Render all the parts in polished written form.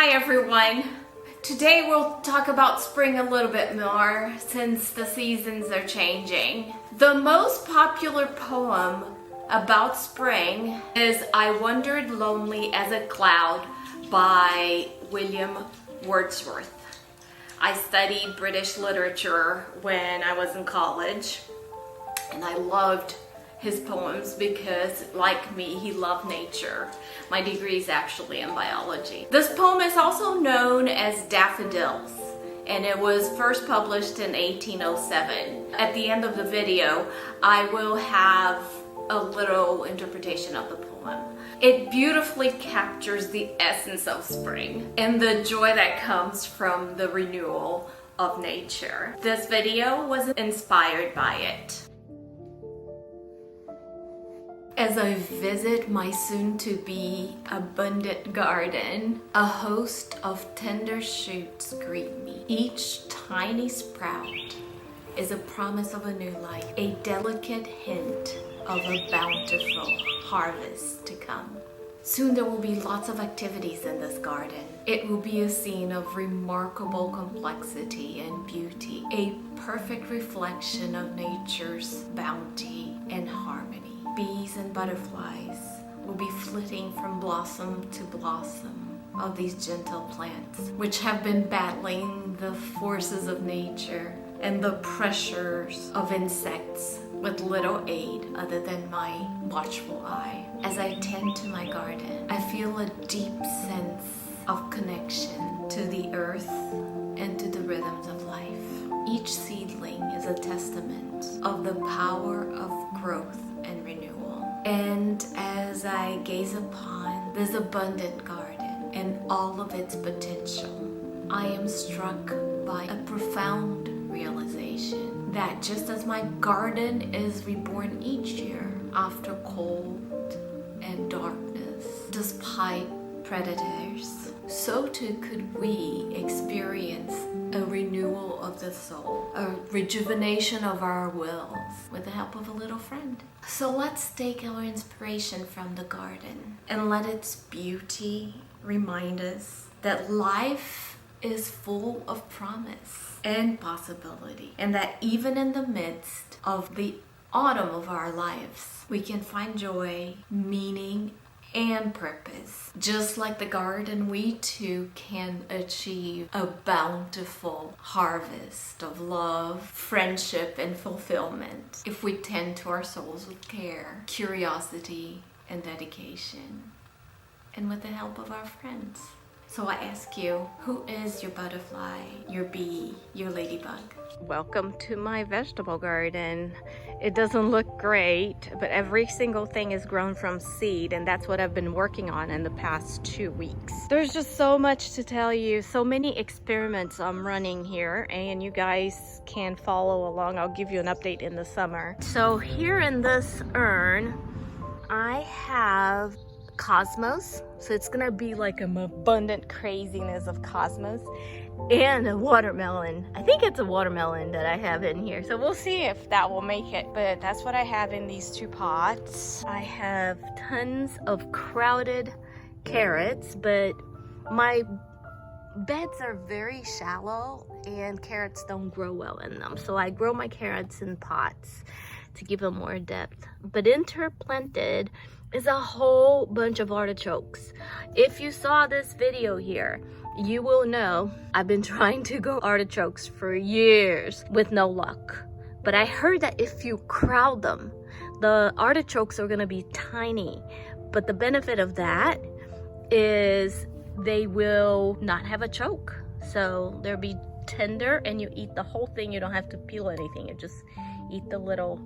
Hi everyone. Today we'll talk about spring a little bit more since the seasons are changing. The most popular poem about spring is I Wandered Lonely as a Cloud by William Wordsworth. I studied British literature when I was in college and I loved his poems because, like me, he loved nature. My degree is actually in biology. This poem is also known as Daffodils, and it was first published in 1807. At the end of the video, I will have a little interpretation of the poem. It beautifully captures the essence of spring and the joy that comes from the renewal of nature. This video was inspired by it. As I visit my soon-to-be abundant garden, a host of tender shoots greet me. Each tiny sprout is a promise of a new life, a delicate hint of a bountiful harvest to come. Soon there will be lots of activities in this garden. It will be a scene of remarkable complexity and beauty, a perfect reflection of nature's bounty and harmony. Bees and butterflies will be flitting from blossom to blossom of these gentle plants, which have been battling the forces of nature and the pressures of insects with little aid other than my watchful eye. As I tend to my garden, I feel a deep sense of connection to the earth and to the rhythms of life. Each seedling is a testament of the power of growth and renewal. And as I gaze upon this abundant garden and all of its potential, I am struck by a profound realization that just as my garden is reborn each year after cold and darkness, despite predators, so too could we experience a renewal of the soul, a rejuvenation of our wills with the help of a little friend. So let's take our inspiration from the garden and let its beauty remind us that life is full of promise and possibility, and that even in the midst of the autumn of our lives, we can find joy, meaning, and purpose. Just like the garden, we too can achieve a bountiful harvest of love, friendship, and fulfillment if we tend to our souls with care, curiosity, and dedication, and with the help of our friends. So I ask you, who is your butterfly, your bee, your ladybug? Welcome to my vegetable garden. It doesn't look great, but every single thing is grown from seed, and that's what I've been working on in the past 2 weeks. There's just so much to tell you, so many experiments I'm running here, and you guys can follow along. I'll give you an update in the summer. So here in this urn, I have cosmos, so it's gonna be like an abundant craziness of cosmos, and a watermelon. I think it's a watermelon that I have in here, so we'll see if that will make it, but that's what I have in these 2 pots. I have tons of crowded carrots, but my beds are very shallow and carrots don't grow well in them, so I grow my carrots in pots to give them more depth. But interplanted is a whole bunch of artichokes. If you saw this video here, you will know I've been trying to grow artichokes for years with no luck. But I heard that if you crowd them, the artichokes are gonna be tiny. But the benefit of that is they will not have a choke. So they'll be tender and you eat the whole thing. You don't have to peel anything. You just eat the little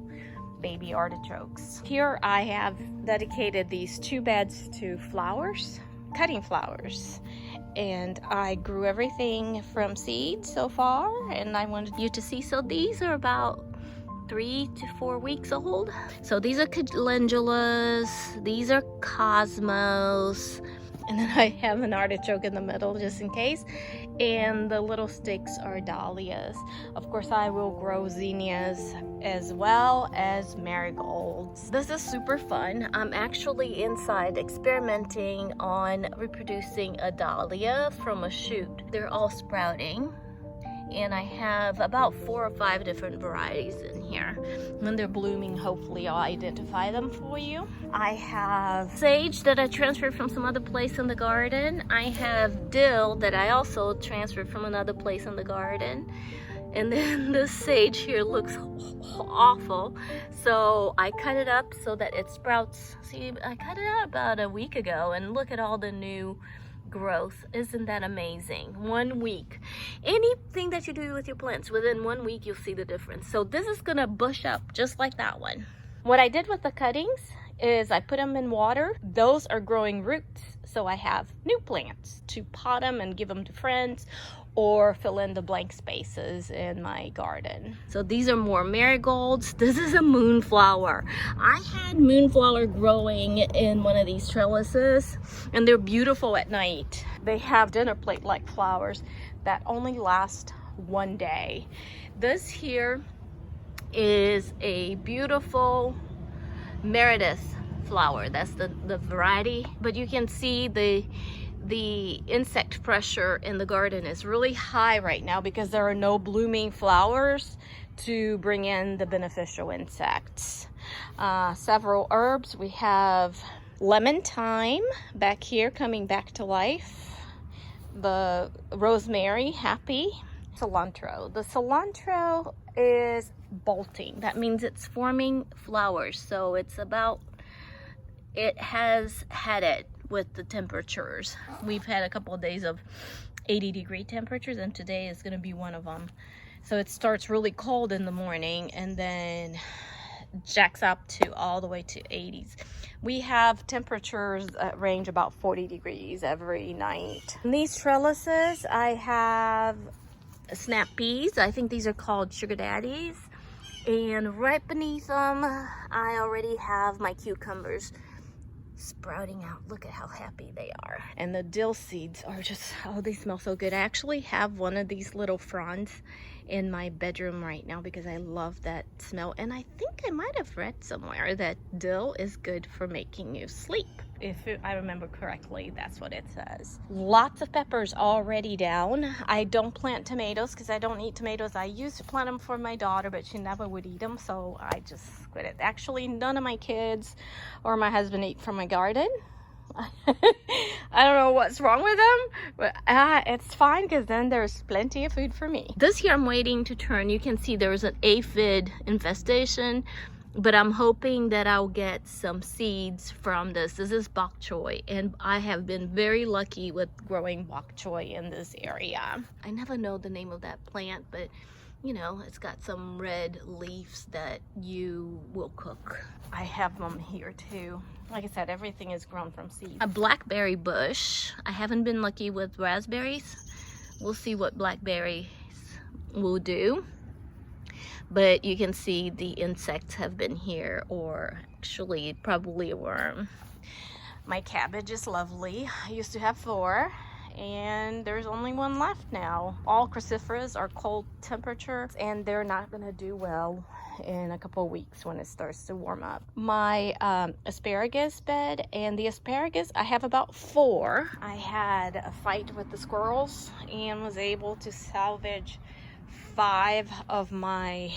baby artichokes. Here I have dedicated these 2 beds to flowers, cutting flowers, and I grew everything from seed so far, and I wanted you to see. So these are about 3 to 4 weeks old. So these are calendulas, these are cosmos, And then I have an artichoke in the middle just in case. And the little sticks are dahlias. Of course, I will grow zinnias as well as marigolds. This is super fun. I'm actually inside experimenting on reproducing a dahlia from a shoot. They're all sprouting. And I have about 4 or 5 different varieties in here. When they're blooming, hopefully I'll identify them for you. I have sage that I transferred from some other place in the garden. I have dill that I also transferred from another place in the garden. And then this sage here looks awful. So I cut it up so that it sprouts. See, I cut it out about a week ago, and look at all the new growth. Isn't that amazing? 1 week. Anything that you do with your plants, within 1 week you'll see the difference. So this is gonna bush up just like that one. What I did with the cuttings is I put them in water. Those are growing roots, so I have new plants to pot them and give them to friends, or fill in the blank spaces in my garden. So these are more marigolds. This is a moonflower. I had moonflower growing in one of these trellises, and they're beautiful at night. They have dinner plate like flowers that only last 1 day. This here is a beautiful Meredith flower. That's the variety, but you can see the insect pressure in the garden is really high right now because there are no blooming flowers to bring in the beneficial insects. Several herbs. We have lemon thyme back here coming back to life. The rosemary, happy. Cilantro. The cilantro is bolting. That means it's forming flowers. So it's about, it has had it with the temperatures. We've had a couple of days of 80-degree temperatures, and today is going to be one of them. So it starts really cold in the morning and then jacks up to all the way to 80s. We have temperatures that range about 40 degrees every night. In these trellises, I have snap peas. I think these are called sugar daddies. And right beneath them, I already have my cucumbers sprouting out. Look at how happy they are. And the dill seeds are just, oh, they smell so good. I actually have one of these little fronds in my bedroom right now because I love that smell. And I think I might have read somewhere that dill is good for making you sleep. If I remember correctly, that's what it says. Lots of peppers already down. I don't plant tomatoes because I don't eat tomatoes. I used to plant them for my daughter, but she never would eat them, so I just quit it. Actually, none of my kids or my husband eat from my garden. I don't know what's wrong with them, but it's fine because then there's plenty of food for me. This here I'm waiting to turn. You can see there's an aphid infestation, but I'm hoping that I'll get some seeds from this. This is bok choy, and I have been very lucky with growing bok choy in this area. I never know the name of that plant, but you know, it's got some red leaves that you will cook. I have them here too. Like I said, everything is grown from seeds. A blackberry bush. I haven't been lucky with raspberries. We'll see what blackberries will do. But you can see the insects have been here, or actually probably a worm. My cabbage is lovely. I used to have 4. And there's only 1 left now. All cruciferas are cold temperatures, and they're not gonna do well in a couple of weeks when it starts to warm up. My asparagus bed, and the asparagus, I have about 4. I had a fight with the squirrels and was able to salvage 5 of my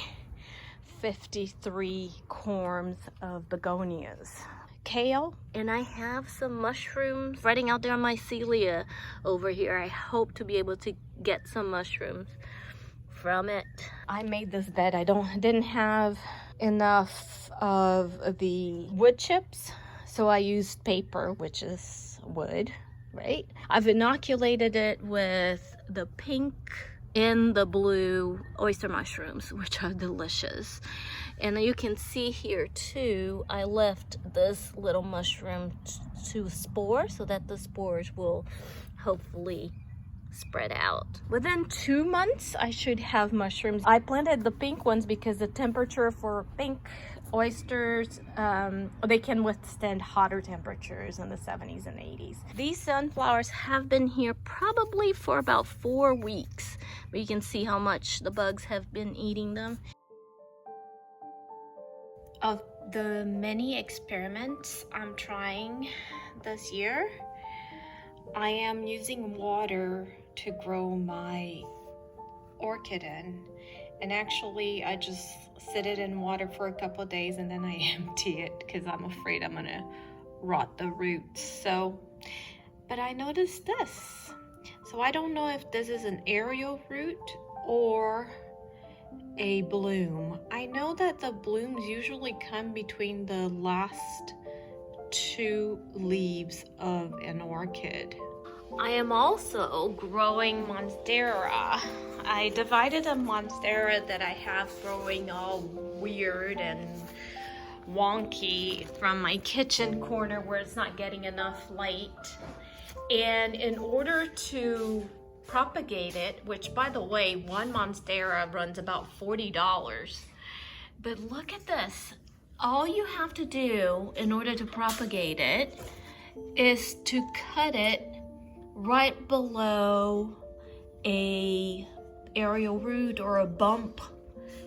53 corms of begonias. Kale, and I have some mushrooms spreading out there on my celia over here. I hope to be able to get some mushrooms from it. I made this bed. I didn't have enough of the wood chips, so I used paper, which is wood, right? I've inoculated it with the pink and the blue oyster mushrooms, which are delicious. And you can see here too, I left this little mushroom to spore so that the spores will hopefully spread out. Within 2 months, I should have mushrooms. I planted the pink ones because the temperature for pink oysters, they can withstand hotter temperatures in the 70s and 80s. These sunflowers have been here probably for about 4 weeks, but you can see how much the bugs have been eating them. Of the many experiments I'm trying this year, I am using water to grow my orchid in. And actually, I just sit it in water for a couple of days and then I empty it because I'm afraid I'm gonna rot the roots. But I noticed this. So I don't know if this is an aerial root or a bloom. I know that the blooms usually come between the last 2 leaves of an orchid. I am also growing monstera. I divided a monstera that I have growing all weird and wonky from my kitchen corner where it's not getting enough light. And in order to propagate it, which by the way, one monstera runs about $40. But look at this. All you have to do in order to propagate it is to cut it right below a aerial root or a bump.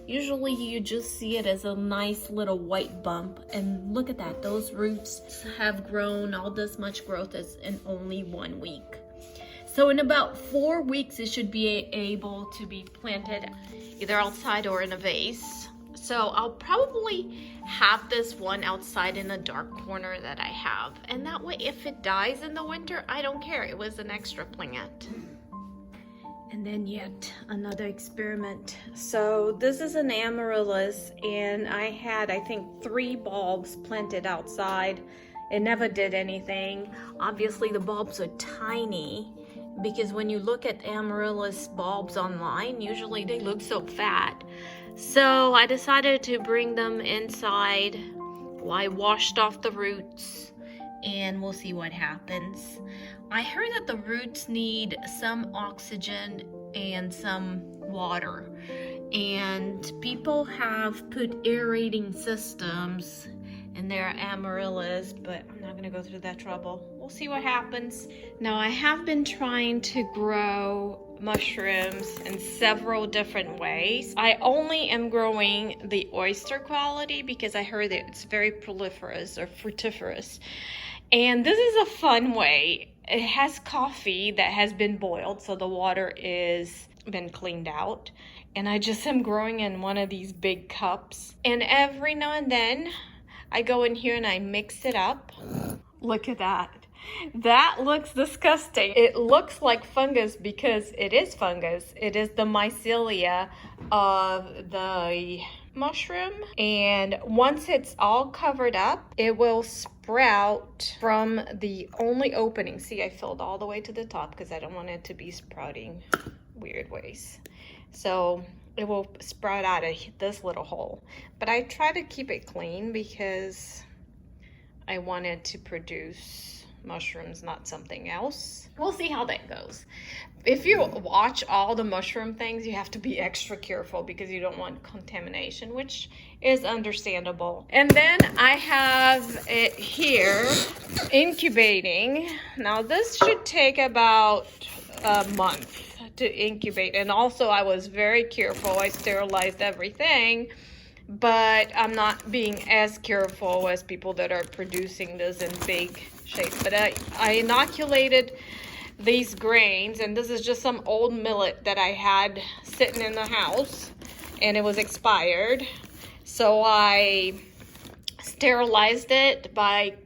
Usually you just see it as a nice little white bump, and look at that, those roots have grown all this much growth as in only 1 week. So in about 4 weeks it should be able to be planted either outside or in a vase. So I'll probably have this one outside in a dark corner that I have. And that way, if it dies in the winter, I don't care. It was an extra plant. And then yet another experiment. So this is an amaryllis, and I had, I think, 3 bulbs planted outside. It never did anything. Obviously, the bulbs are tiny because when you look at amaryllis bulbs online, usually they look so fat. So I decided to bring them inside. Well, I washed off the roots and we'll see what happens. I heard that the roots need some oxygen and some water. And people have put aerating systems in their amaryllis, but I'm not gonna go through that trouble. We'll see what happens. Now, I have been trying to grow mushrooms in several different ways. I only am growing the oyster quality because I heard that it's very proliferous or fruitiferous. And this is a fun way. It has coffee that has been boiled, so the water is been cleaned out. And I just am growing in one of these big cups. And every now and then, I go in here and I mix it up. Look at that. That looks disgusting. It looks like fungus because it is fungus. It is the mycelia of the mushroom. And once it's all covered up, it will sprout from the only opening. See, I filled all the way to the top because I don't want it to be sprouting weird ways. So it will sprout out of this little hole. But I try to keep it clean because I wanted to produce mushrooms, not something else. We'll see how that goes. If you watch all the mushroom things, you have to be extra careful because you don't want contamination, which is understandable. And then I have it here incubating. Now this should take about a month to incubate. And also I was very careful. I sterilized everything, but I'm not being as careful as people that are producing this in big shapes. But I inoculated these grains, and this is just some old millet that I had sitting in the house, and it was expired. So I sterilized it by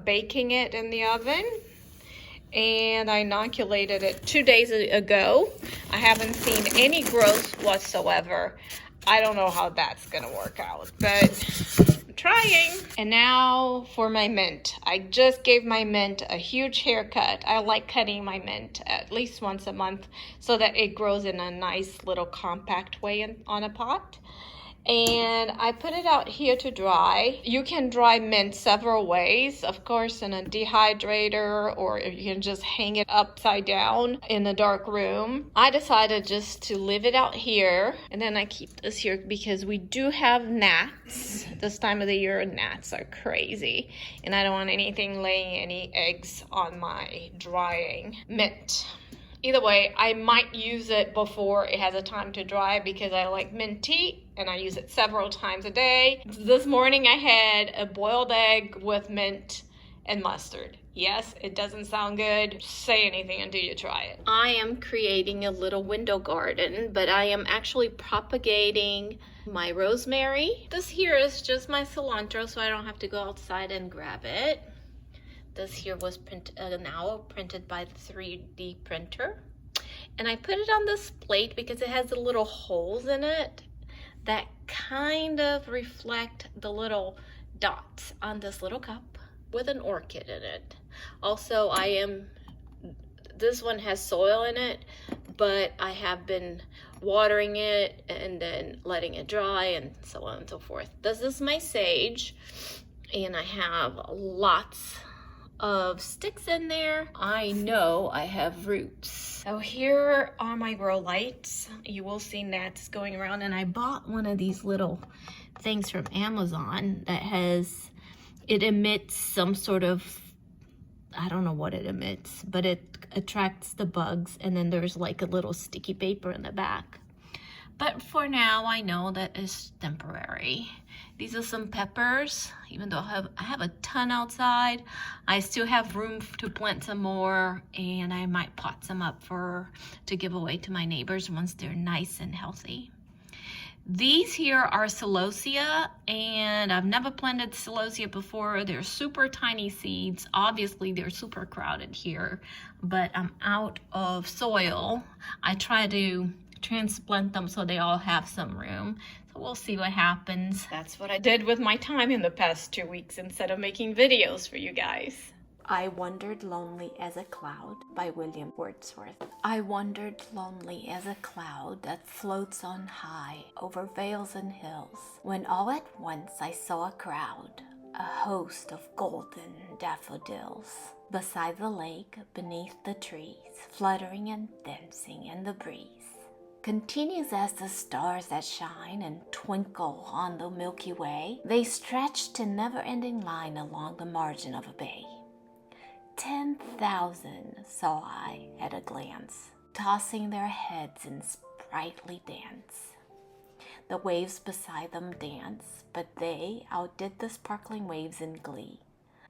baking it in the oven, and I inoculated it 2 days ago. I haven't seen any growth whatsoever. I don't know how that's gonna work out, but I'm trying. And now for my mint. I just gave my mint a huge haircut. I like cutting my mint at least once a month so that it grows in a nice little compact way on a pot. And I put it out here to dry. You can dry mint several ways, of course, in a dehydrator, or you can just hang it upside down in a dark room. I decided just to leave it out here, and then I keep this here because we do have gnats. This time of the year, gnats are crazy, and I don't want anything laying any eggs on my drying mint. Either way, I might use it before it has a time to dry because I like mint tea and I use it several times a day. This morning I had a boiled egg with mint and mustard. Yes, it doesn't sound good. Say anything until you try it. I am creating a little window garden, but I am actually propagating my rosemary. This here is just my cilantro, so I don't have to go outside and grab it. This here was now printed by the 3D printer. And I put it on this plate because it has the little holes in it that kind of reflect the little dots on this little cup with an orchid in it. Also, this one has soil in it, but I have been watering it and then letting it dry and so on and so forth. This is my sage, and I have lots of sticks in there. I know I have roots. So here are my grow lights. You will see gnats going around, and I bought one of these little things from Amazon that it emits some sort of, I don't know what it emits, but it attracts the bugs, and then there's like a little sticky paper in the back. But for now, I know that it's temporary. These are some peppers. Even though I have a ton outside, I still have room to plant some more, and I might pot some up to give away to my neighbors once they're nice and healthy. These here are celosia, and I've never planted celosia before. They're super tiny seeds. Obviously, they're super crowded here, but I'm out of soil. I try to transplant them so they all have some room. So we'll see what happens. That's what I did with my time in the past 2 weeks instead of making videos for you guys. I wandered lonely as a cloud by William Wordsworth. I wandered lonely as a cloud that floats on high over vales and hills, when all at once I saw a crowd, a host of golden daffodils, beside the lake, beneath the trees, fluttering and dancing in the breeze. Continues as the stars that shine and twinkle on the Milky Way, they stretched in never-ending line along the margin of a bay. 10,000 saw I at a glance, tossing their heads in sprightly dance. The waves beside them dance, but they outdid the sparkling waves in glee.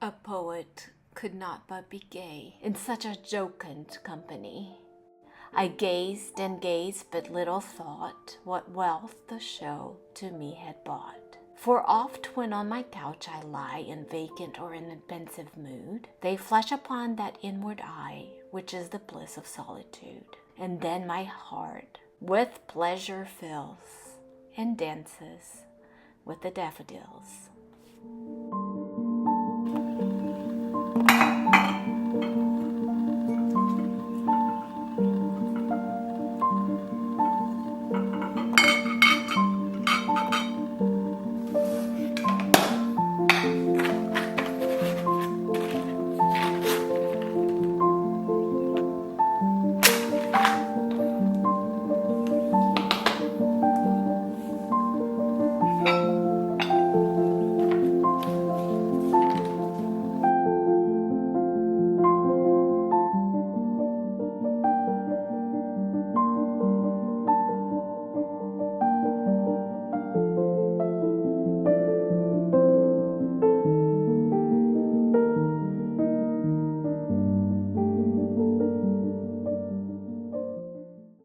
A poet could not but be gay in such a jocund company. I gazed and gazed, but little thought what wealth the show to me had bought. For oft when on my couch I lie in vacant or in a pensive mood, they flash upon that inward eye, which is the bliss of solitude. And then my heart with pleasure fills and dances with the daffodils.